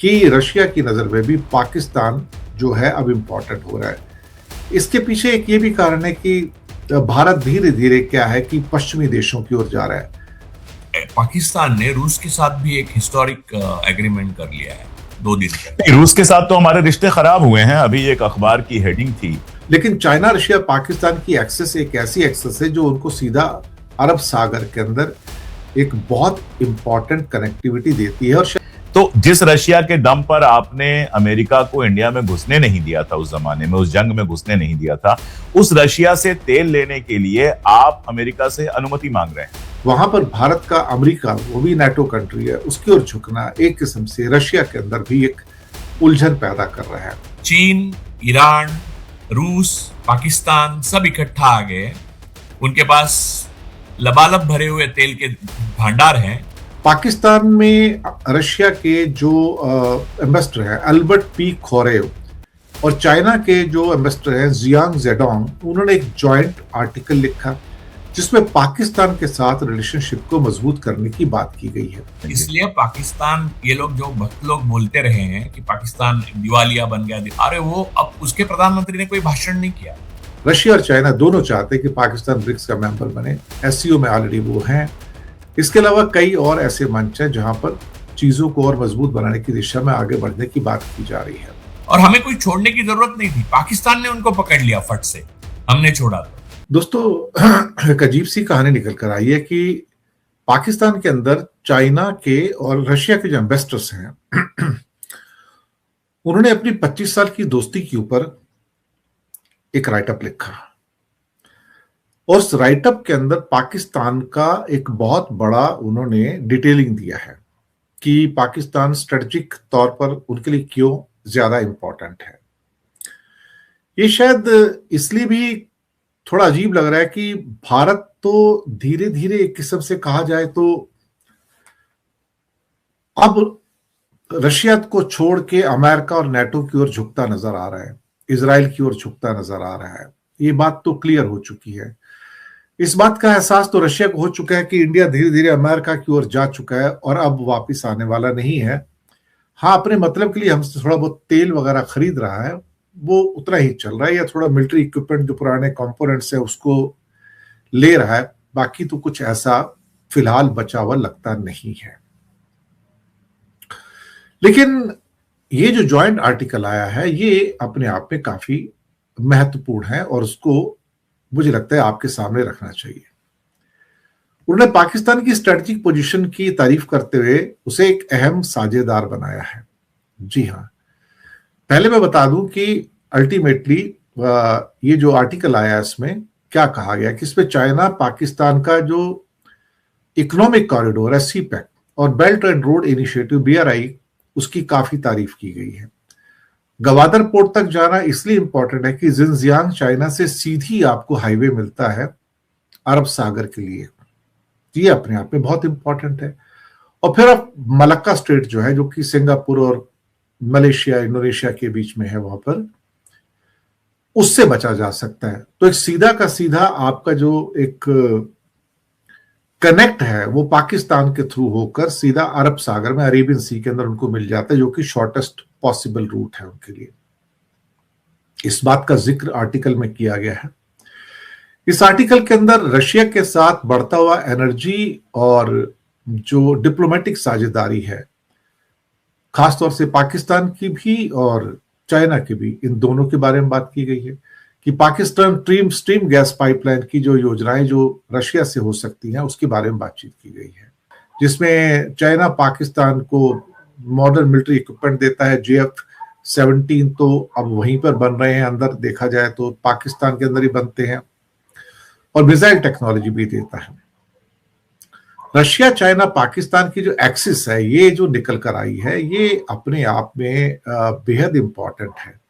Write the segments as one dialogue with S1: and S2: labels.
S1: कि रशिया की नज़र में भी पाकिस्तान जो है अब इम्पोर्टेंट हो रहा है। इसके पीछे एक ये भी कारण है कि भारत धीरे-धीरे क्या है कि पश्चिमी देशों की ओर जा रहा है।
S2: पाकिस्तान ने रूस के साथ भी एक हिस्टोरिक एग्रीमेंट कर लिया है 2 दिन पहले।
S3: नहीं, रूस के साथ तो हमारे रिश्ते खराब हुए हैं, अभी एक अखबार की हेडिंग थी।
S1: लेकिन चाइना, रशिया, पाकिस्तान की एक्सेस एक ऐसी एक्सेस है जो उनको सीधा अरब सागर के अंदर एक बहुत इंपॉर्टेंट कनेक्टिविटी देती है। और
S3: तो जिस रशिया के दम पर आपने अमेरिका को इंडिया में घुसने नहीं दिया था, उस जमाने में, उस जंग में घुसने नहीं दिया था, उस रशिया से तेल लेने के लिए आप अमेरिका से अनुमति मांग रहे हैं।
S1: वहां पर भारत का, अमेरिका, वो भी नाटो कंट्री है, उसकी ओर झुकना एक किस्म से रशिया के अंदर भी एक उलझन पैदा कर रहा है।
S2: चीन, ईरान, रूस, पाकिस्तान सब इकट्ठा आ गए। उनके पास लबालब भरे हुए तेल के भंडार हैं।
S1: पाकिस्तान में रशिया के जो एम्बेसडर हैं अल्बर्ट पी खोरेव और चाइना के जो एम्बेसडर हैं जियांग जेडोंग, उन्होंने एक जॉइंट आर्टिकल लिखा जिसमें पाकिस्तान के साथ रिलेशनशिप को मजबूत करने की बात की गई है।
S2: इसलिए पाकिस्तान, ये लोग जो भक्त लोग बोलते रहे हैं कि पाकिस्तान दिवालिया बन गया, अरे वो अब उसके प्रधानमंत्री ने कोई भाषण नहीं किया।
S1: रशिया और चाइना दोनों चाहते हैं कि पाकिस्तान ब्रिक्स का मेंबर बने। एससीओ में ऑलरेडी वो हैं। इसके अलावा कई और ऐसे मंच हैं जहां पर चीजों को और मजबूत बनाने की दिशा में आगे बढ़ने की बात की जा रही है।
S2: और हमें कोई छोड़ने की जरूरत नहीं थी, पाकिस्तान ने उनको पकड़ लिया फट से, हमने छोड़ा तो।
S1: दोस्तों, एक अजीब सी कहानी निकल कर आई है कि पाकिस्तान के अंदर चाइना के और रशिया के जो एम्बेसडर्स हैं उन्होंने अपनी 25 साल की दोस्ती के ऊपर एक राइटअप लिखा और उस राइटअप के अंदर पाकिस्तान का एक बहुत बड़ा उन्होंने डिटेलिंग दिया है कि पाकिस्तान स्ट्रेटेजिक तौर पर उनके लिए क्यों ज्यादा इंपॉर्टेंट है। ये शायद इसलिए भी थोड़ा अजीब लग रहा है कि भारत तो धीरे धीरे एक किस्म से कहा जाए तो अब रशिया को छोड़ के अमेरिका और नाटो की ओर झुकता नजर आ रहा है, इजराइल की ओर झुकता नजर आ रहा है। ये बात तो क्लियर हो चुकी है। इस बात का एहसास तो रशिया को हो चुका है कि इंडिया धीरे धीरे अमेरिका की ओर जा चुका है और अब वापस आने वाला नहीं है। हाँ, अपने मतलब के लिए हमसे थोड़ा बहुत तेल वगैरह खरीद रहा है, वो उतना ही चल रहा है, या थोड़ा मिलिट्री इक्विपमेंट जो पुराने कंपोनेंट्स है उसको ले रहा है। बाकी तो कुछ ऐसा फिलहाल बचा हुआ लगता नहीं है। लेकिन ये जो जॉइंट आर्टिकल आया है ये अपने आप में काफी महत्वपूर्ण है और उसको मुझे लगता है आपके सामने रखना चाहिए। उन्होंने पाकिस्तान की स्ट्रेटेजिक पोजीशन की तारीफ करते हुए उसे एक अहम साझेदार बनाया है। जी हाँ, पहले मैं बता दूं कि अल्टीमेटली ये जो आर्टिकल आया इसमें क्या कहा गया कि इसमें चाइना पाकिस्तान का जो इकोनॉमिक कॉरिडोर है सीपैक और belt and road initiative BRI, उसकी काफी तारीफ की गई है। गवादर पोर्ट तक जाना इसलिए इंपॉर्टेंट है कि जिनजियांग चाइना से सीधी आपको हाईवे मिलता है अरब सागर के लिए। ये अपने आप में बहुत इंपॉर्टेंट है। और फिर अब मलक्का स्ट्रेट जो है, जो कि सिंगापुर और मलेशिया, इंडोनेशिया के बीच में है, वहां पर उससे बचा जा सकता है। तो एक सीधा का सीधा आपका जो एक कनेक्ट है वो पाकिस्तान के थ्रू होकर सीधा अरब सागर में, अरेबियन सी के अंदर उनको मिल जाता है, जो कि शॉर्टेस्ट पॉसिबल रूट है उनके लिए। इस बात का जिक्र आर्टिकल में किया गया है। इस आर्टिकल के अंदर रशिया के साथ बढ़ता हुआ एनर्जी और जो डिप्लोमेटिक साझेदारी है, खासतौर से पाकिस्तान की भी और चाइना की भी, इन दोनों के बारे में बात की गई है कि पाकिस्तान स्ट्रीम गैस पाइपलाइन की जो योजनाएं जो रशिया से हो सकती हैं उसके बारे में बातचीत की गई है, जिसमें चाइना पाकिस्तान को मॉडर्न मिलिट्री इक्विपमेंट देता है। JF-17 तो अब वहीं पर बन रहे हैं, अंदर देखा जाए तो पाकिस्तान के अंदर ही बनते हैं, और मिसाइल टेक्नोलॉजी भी देता है। रशिया चाइना पाकिस्तान की जो एक्सिस है, ये जो निकल कर आई है, ये अपने आप में बेहद इंपॉर्टेंट है।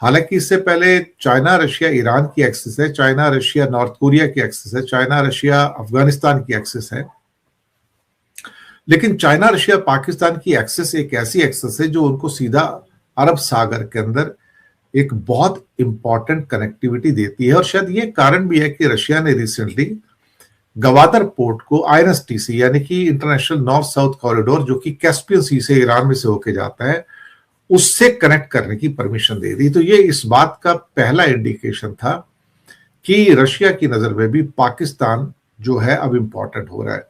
S1: हालांकि इससे पहले चाइना रशिया ईरान की एक्सिस है, चाइना रशिया नॉर्थ कोरिया की एक्सिस है, चाइना रशिया अफगानिस्तान की एक्सिस है। लेकिन चाइना रशिया पाकिस्तान की एक्सिस एक ऐसी एक्सिस है जो उनको सीधा अरब सागर के अंदर एक बहुत इंपॉर्टेंट कनेक्टिविटी देती है। और शायद ये कारण भी है कि रशिया ने रिसेंटली गवादर पोर्ट को INSTC यानी कि इंटरनेशनल नॉर्थ साउथ कॉरिडोर, जो कि कैस्पियन सी से ईरान में से होके जाता है, उससे कनेक्ट करने की परमिशन दे दी। तो ये इस बात का पहला इंडिकेशन था कि रशिया की नजर में भी पाकिस्तान जो है अब इंपॉर्टेंट हो रहा है।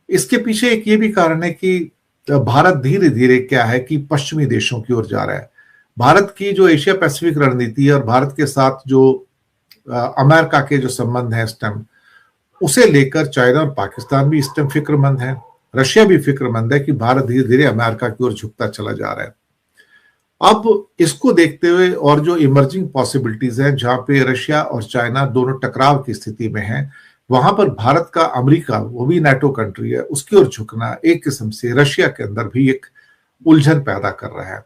S1: इसके पीछे एक ये भी कारण है कि भारत धीरे धीरे क्या है कि पश्चिमी देशों की ओर जा रहा है। भारत की जो एशिया पैसिफिक रणनीति है और भारत के साथ जो अमेरिका के जो संबंध है इस टाइम, उसे लेकर चाइना और पाकिस्तान भी इस टाइम फिक्रमंद है। रशिया भी फिक्रमंद है कि भारत धीरे धीरे अमेरिका की ओर झुकता चला जा रहा है। अब इसको देखते हुए और जो इमर्जिंग पॉसिबिलिटीज हैं जहां पे रशिया और चाइना दोनों टकराव की स्थिति में हैं, वहां पर भारत का अमेरिका, वो भी नाटो कंट्री है, उसकी ओर झुकना एक किस्म से रशिया के अंदर भी एक उलझन पैदा कर रहा है।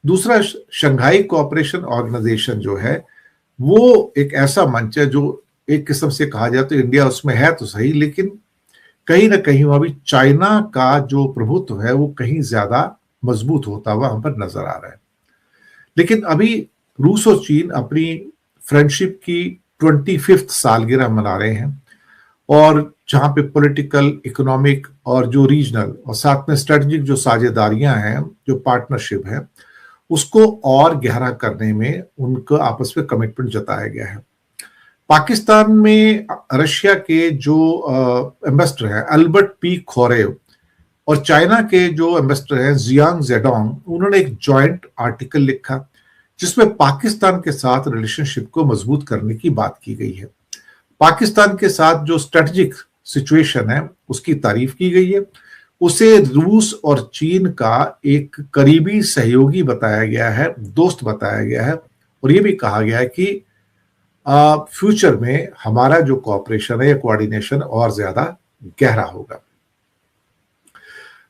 S1: दूसरा, शंघाई कोऑपरेशन ऑर्गेनाइजेशन जो है वो एक ऐसा मंच है जो एक किस्म से कहा जाए तो इंडिया उसमें है तो सही, लेकिन कहीं ना कहीं वहां भी चाइना का जो प्रभुत्व है वो कहीं ज्यादा मजबूत होता हुआ हम पर नजर आ रहा है। लेकिन अभी रूस और चीन अपनी फ्रेंडशिप की 25th सालगिरह मना रहे हैं, और जहां पे पॉलिटिकल, इकोनॉमिक और जो रीजनल और साथ में स्ट्रेटेजिक जो साझेदारियां हैं, जो पार्टनरशिप है, उसको और गहरा करने में उनका आपस में कमिटमेंट जताया गया है। पाकिस्तान में रशिया के जो एम्बेसडर हैं अल्बर्ट पी खोरेव और चाइना के जो एम्बेसडर हैं जियांग जेडोंग, उन्होंने एक जॉइंट आर्टिकल लिखा जिसमें पाकिस्तान के साथ रिलेशनशिप को मजबूत करने की बात की गई है। पाकिस्तान के साथ जो स्ट्रेटेजिक सिचुएशन है उसकी तारीफ की गई है। उसे रूस और चीन का एक करीबी सहयोगी बताया गया है, दोस्त बताया गया है, और ये भी कहा गया है कि फ्यूचर में हमारा जो कोऑपरेशन है या कोऑर्डिनेशन और ज्यादा गहरा होगा।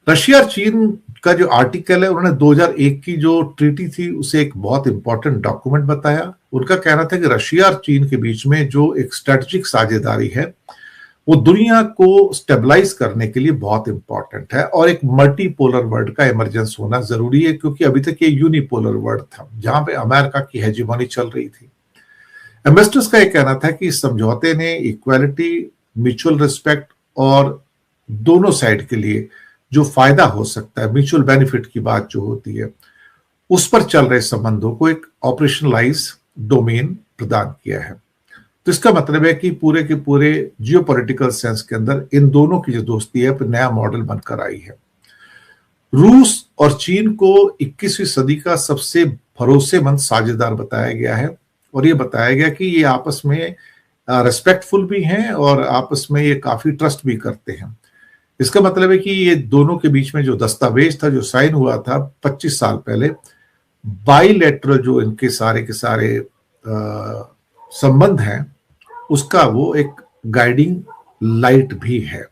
S1: रशिया और चीन का जो आर्टिकल है, उन्होंने 2001 की जो ट्रीटी थी उसे एक बहुत इंपॉर्टेंट डॉक्यूमेंट बताया। उनका कहना था कि रशिया और चीन के बीच में जो एक स्ट्रेटेजिक साझेदारी है वो दुनिया को स्टेबलाइज करने के लिए बहुत इंपॉर्टेंट है, और एक मल्टीपोलर वर्ल्ड का इमरजेंस होना जरूरी है, क्योंकि अभी तक ये यूनिपोलर वर्ल्ड था जहां पे अमेरिका की हेजीमोनी चल रही थी। एम्बेसडर्स का यह कहना था कि इस समझौते ने इक्वालिटी, म्यूचुअल रिस्पेक्ट और दोनों साइड के लिए जो फायदा हो सकता है, म्यूचुअल बेनिफिट की बात जो होती है, उस पर चल रहे संबंधों को एक ऑपरेशनलाइज डोमेन प्रदान किया है। तो इसका मतलब है कि पूरे के पूरे जियोपॉलिटिकल सेंस के अंदर इन दोनों की जो दोस्ती है नया मॉडल बनकर आई है। रूस और चीन को 21वीं सदी का सबसे भरोसेमंद साझेदार बताया गया है, और ये बताया गया कि ये आपस में रिस्पेक्टफुल भी हैं और आपस में ये काफी ट्रस्ट भी करते हैं। इसका मतलब है कि ये दोनों के बीच में जो दस्तावेज था, जो साइन हुआ था 25 साल पहले, बाइलेटरल जो इनके सारे के सारे संबंध हैं, उसका वो एक गाइडिंग लाइट भी है।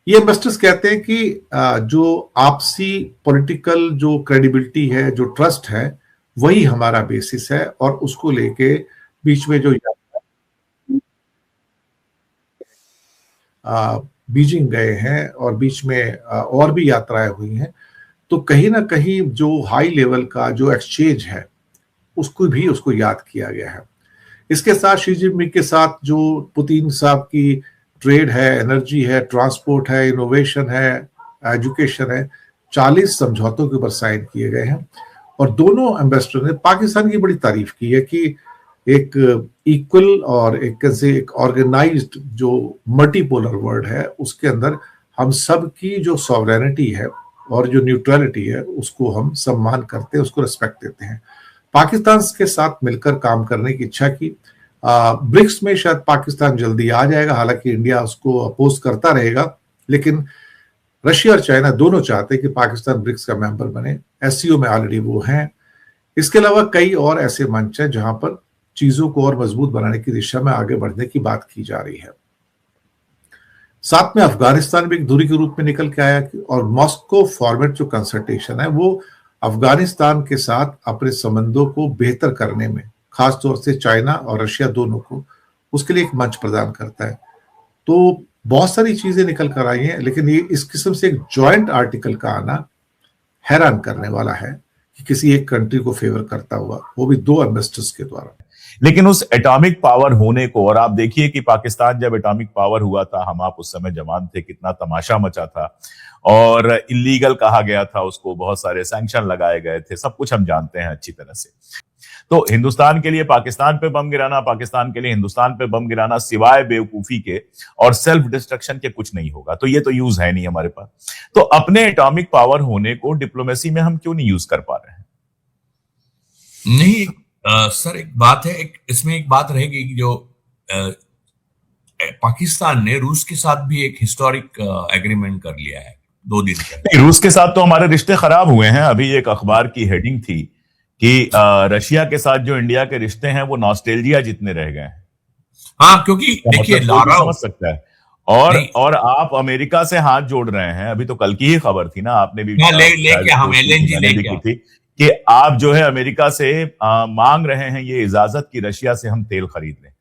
S1: ये इन्वेस्टर्स कहते हैं कि जो आपसी पॉलिटिकल जो क्रेडिबिलिटी है, जो ट्रस्ट है, वही हमारा बेसिस है, और उसको लेके बीच में जो बीजिंग गए हैं और बीच में और भी यात्राएं हुई हैं, तो कहीं ना कहीं जो हाई लेवल का जो एक्सचेंज है उसको याद किया गया है। इसके साथ शी जिनपिंग के साथ जो पुतिन साहब की ट्रेड है, एनर्जी है, ट्रांसपोर्ट है, इनोवेशन है, एजुकेशन है, 40 समझौतों के ऊपर साइन किए गए हैं। और दोनों एम्बेसडर ने पाकिस्तान की बड़ी तारीफ की है कि एक इक्वल और एक ऑर्गेनाइज्ड जो मल्टीपोलर वर्ल्ड है उसके अंदर हम सब की जो सॉवरेनिटी है और जो न्यूट्रलिटी है उसको हम सम्मान करते हैं, उसको रिस्पेक्ट देते हैं। पाकिस्तान के साथ मिलकर काम करने की इच्छा की। ब्रिक्स में शायद पाकिस्तान जल्दी आ जाएगा, हालांकि इंडिया उसको अपोज करता रहेगा, लेकिन रशिया और चाइना दोनों चाहते हैं कि पाकिस्तान ब्रिक्स का मेंबर बने। एससीओ में ऑलरेडी वो हैं। इसके अलावा कई और ऐसे मंच हैं जहां पर चीजों को और मजबूत बनाने की दिशा में आगे बढ़ने की बात की जा रही है। साथ में अफगानिस्तान भी एक धुरी के रूप में निकल के आया, और मॉस्को फॉर्मेट जो कंसल्टेशन है वो अफगानिस्तान के साथ अपने संबंधों को बेहतर करने में, खासतौर से चाइना और रशिया दोनों को, उसके लिए एक मंच प्रदान करता है। तो बहुत सारी चीजें निकल कर आई हैं, लेकिन ये इस किस्म से एक जॉइंट आर्टिकल का आना हैरान करने वाला है कि किसी एक कंट्री को फेवर करता हुआ, वो भी 2 एम्बेसडर्स के द्वारा।
S3: लेकिन उस एटॉमिक पावर होने को, और आप देखिए कि पाकिस्तान जब एटॉमिक पावर हुआ था, हम आप उस समय जवान थे, कितना तमाशा मचा था और इलीगल कहा गया था उसको, बहुत सारे सैंक्शन लगाए गए थे, सब कुछ हम जानते हैं अच्छी तरह से। तो हिंदुस्तान के लिए पाकिस्तान पे बम गिराना, पाकिस्तान के लिए हिंदुस्तान पे बम गिराना सिवाय बेवकूफी के और सेल्फ डिस्ट्रक्शन के कुछ नहीं होगा। तो ये तो यूज है नहीं हमारे पास। तो अपने एटॉमिक पावर होने को डिप्लोमेसी में हम क्यों नहीं यूज कर पा रहे हैं?
S2: नहीं सर, एक बात है, इसमें एक बात रहेगी कि जो पाकिस्तान ने रूस के साथ भी एक हिस्टोरिक एग्रीमेंट कर लिया है 2 दिन पहले।
S3: रूस के साथ तो हमारे रिश्ते खराब हुए हैं। अभी एक अखबार की हेडिंग थी कि रशिया के साथ जो इंडिया के रिश्ते हैं वो नॉस्टैल्जिया जितने रह गए हैं।
S2: हाँ, क्योंकि देखिए
S3: समझ सकता है। और आप अमेरिका से हाथ जोड़ रहे हैं। अभी तो कल की ही खबर थी ना, आपने भी
S2: लेके हम LNG लेके
S3: थी कि आप जो है अमेरिका से मांग रहे हैं ये इजाजत की रशिया से हम तेल खरीद लें।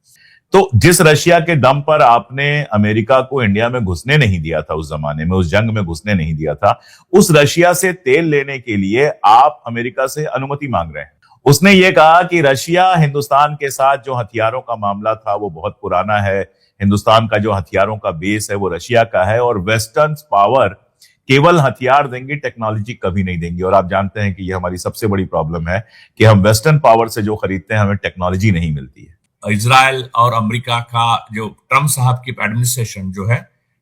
S3: तो जिस रशिया के दम पर आपने अमेरिका को इंडिया में घुसने नहीं दिया था, उस जमाने में, उस जंग में घुसने नहीं दिया था, उस रशिया से तेल लेने के लिए आप अमेरिका से अनुमति मांग रहे हैं। उसने ये कहा कि रशिया हिंदुस्तान के साथ जो हथियारों का मामला था वो बहुत पुराना है, हिंदुस्तान का जो हथियारों का बेस है वो रशिया का है और वेस्टर्न पावर केवल हथियार देंगे, टेक्नोलॉजी कभी नहीं देंगी। और आप जानते हैं कि ये हमारी सबसे बड़ी प्रॉब्लम है कि हम वेस्टर्न पावर से जो खरीदते हैं हमें टेक्नोलॉजी नहीं मिलती है।
S2: इजराइल और अमेरिका का जो ट्रम्प साहब की एडमिनिस्ट्रेशन जो है,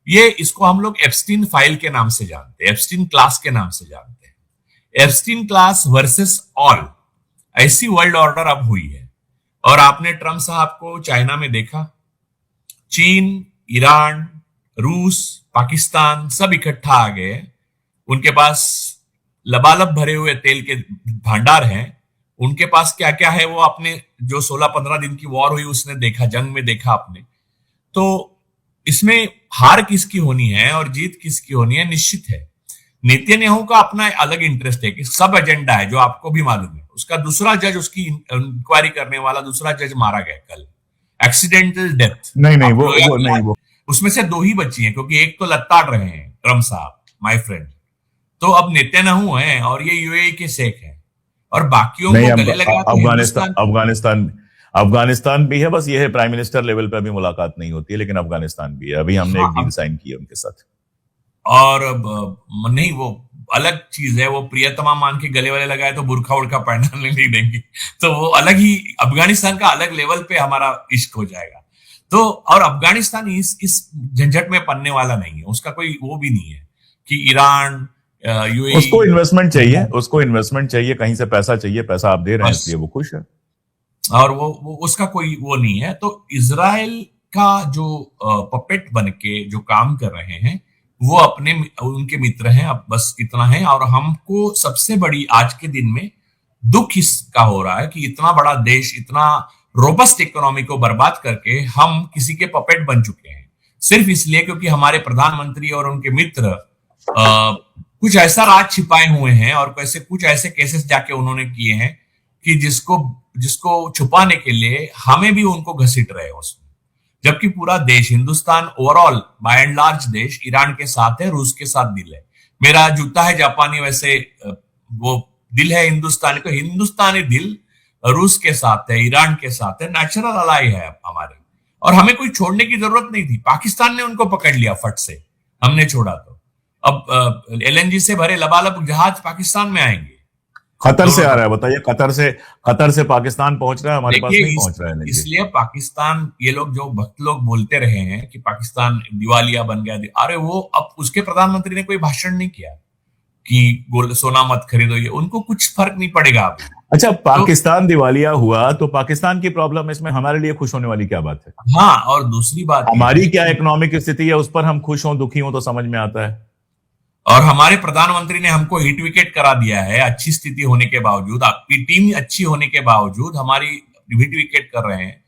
S2: ये इसको हम लोग एप्स्टीन फाइल के नाम से जानते हैं, एप्स्टीन क्लास के नाम से जानते हैं। एप्स्टीन क्लास वर्सेस ऑल, ऐसी वर्ल्ड ऑर्डर अब हुई है। और आपने ट्रम्प साहब को चाइना में देखा, चीन, ईरान, रूस, पाकिस्तान सब इकट्ठा आ गए। उनके पास लबालब भरे हुए तेल के भंडार हैं। उनके पास क्या क्या है वो आपने जो 16-15 दिन की वॉर हुई उसने देखा, जंग में देखा आपने। तो इसमें हार किसकी होनी है और जीत किसकी होनी है निश्चित है। नेतन्याहू का अपना अलग इंटरेस्ट है कि सब एजेंडा है जो आपको भी मालूम है। उसका दूसरा जज, उसकी इंक्वायरी करने वाला दूसरा जज मारा गया कल, एक्सीडेंटल डेथ।
S3: नहीं वो
S2: उसमें से 2 ही बची हैं क्योंकि एक तो लताड़ रहे हैं ट्रम्प साहब, माय फ्रेंड। तो अब नेतन्याहू हैं और ये यूएई के शेख हैं और बाकियों को गले लगा
S3: अफगानिस्तान भी है। बस ये है प्राइम मिनिस्टर लेवल पे अभी मुलाकात नहीं होती है, लेकिन अफगानिस्तान भी है। अभी हमने एक डील साइन की है उनके साथ।
S2: और नहीं, वो अलग चीज है। वो प्रियतमा मान के गले वाले लगाए तो बुरखा उड़खा पहनने नहीं देंगे, तो वो अलग ही अफगानिस्तान का अलग लेवल पे हमारा इश्क हो जाएगा। तो और अफगानिस्तान इस झंझट में पड़ने वाला नहीं है। उसका कोई वो भी नहीं है कि ईरान, यूएई,
S3: उसको इन्वेस्टमेंट चाहिए, कहीं से पैसा चाहिए, पैसा आप दे रहे हैं इसलिए वो खुश है।
S2: और वो उसका कोई वो नहीं है। तो इजराइल का जो पपेट बन के जो काम कर रहे हैं वो उनके मित्र हैं, अब बस इतना है। और हमको सबसे बड़ी आज के दिन में दुख इसका हो रहा है कि इतना बड़ा देश, इतना रोबस्ट इकोनॉमी को बर्बाद करके हम किसी के पपेट बन चुके हैं, सिर्फ इसलिए क्योंकि हमारे प्रधानमंत्री और उनके मित्र कुछ ऐसा राज छिपाए हुए हैं और कुछ ऐसे केसेस जाके उन्होंने किए हैं कि जिसको छुपाने के लिए हमें भी उनको घसीट रहे हैं उसमें। जबकि पूरा देश, Hindustan overall by and large देश ईरान के साथ है, रूस के साथ दिल है। मेरा जूता है जापानी, वैसे वो दिल है हिंदुस्तानी, तो हिंदुस्तानी दिल रूस के साथ है, ईरान के साथ है, नेचुरल अलाई है हमारे। और हमें कोई छोड़ने की जरूरत नहीं थी। पाकिस्तान ने उनको पकड़ लिया फट से, हमने छोड़ा तो। अब LNG से भरे लबालब जहाज पाकिस्तान में आएंगे।
S3: कतर से आ रहा है, बताइए। कतर से पाकिस्तान पहुंच रहा है, हमारे पास नहीं पहुंच रहा है।
S2: इसलिए पाकिस्तान, ये लोग जो भक्त लोग बोलते रहे हैं कि पाकिस्तान दिवालिया बन गया, अरे वो अब उसके प्रधानमंत्री ने कोई भाषण नहीं किया कि सोना मत खरीदो, ये उनको कुछ फर्क नहीं पड़ेगा अब।
S3: अच्छा, पाकिस्तान दिवालिया हुआ तो पाकिस्तान की प्रॉब्लम, इसमें हमारे लिए खुश होने वाली क्या बात है?
S2: हाँ, और दूसरी बात
S3: हमारी क्या इकोनॉमिक स्थिति है उस पर हम खुश हों दुखी हों तो समझ में आता है।
S2: और हमारे प्रधानमंत्री ने हमको हिट विकेट करा दिया है, अच्छी स्थिति होने के बावजूद, आपकी टीम अच्छी होने के बावजूद हमारी हिट विकेट कर रहे हैं।